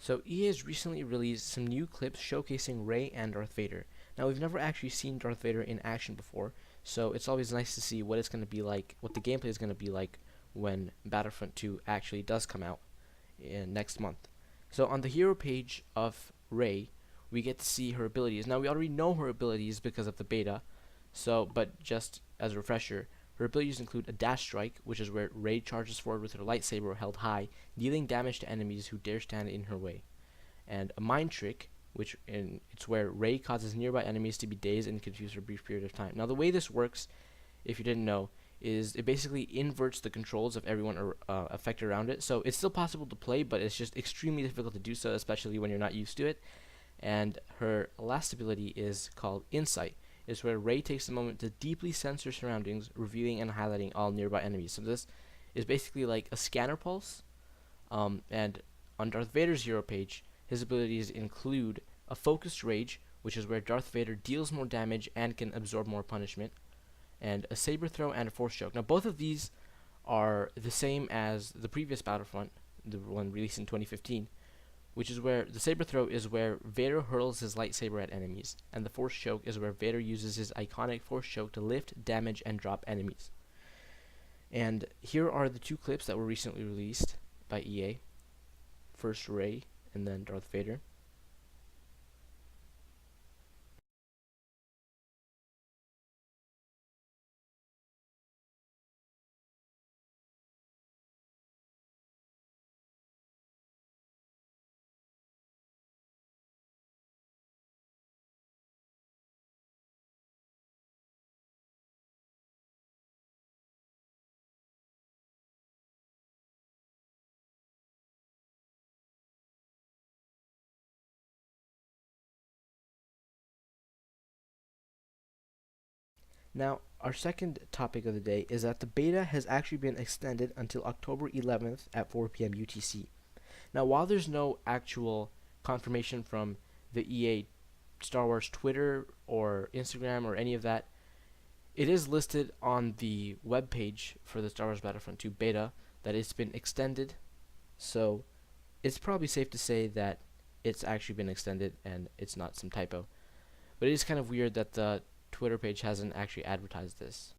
So EA has recently released some new clips showcasing Rey and Darth Vader. Now we've never actually seen Darth Vader in action before, so it's always nice to see what it's going to be like, what the gameplay is going to be like when Battlefront 2 actually does come out in next month. So on the hero page of Rey, we get to see her abilities. Now we already know her abilities because of the beta, but just as a refresher, her abilities include a dash strike, which is where Rey charges forward with her lightsaber held high, dealing damage to enemies who dare stand in her way, and a mind trick, it's where Rey causes nearby enemies to be dazed and confused for a brief period of time. Now the way this works, if you didn't know, is it basically inverts the controls of everyone affected around it. So it's still possible to play, but it's just extremely difficult to do so, especially when you're not used to it. And her last ability is called Insight. It's where Rey takes a moment to deeply sense her surroundings, revealing and highlighting all nearby enemies. So this is basically like a scanner pulse. And on Darth Vader's hero page, his abilities include a focused rage, which is where Darth Vader deals more damage and can absorb more punishment, and a saber throw and a force choke. Now both of these are the same as the previous Battlefront, the one released in 2015, which is where the saber throw is where Vader hurls his lightsaber at enemies, and the force choke is where Vader uses his iconic force choke to lift, damage, and drop enemies. And here are the two clips that were recently released by EA. First Rey, and then Darth Vader. Now, our second topic of the day is that the beta has actually been extended until October 11th at 4 p.m. UTC. Now, while there's no actual confirmation from the EA Star Wars Twitter or Instagram or any of that, it is listed on the web page for the Star Wars Battlefront 2 beta that it's been extended. So it's probably safe to say that it's actually been extended and it's not some typo. But it is kind of weird that the Twitter page hasn't actually advertised this.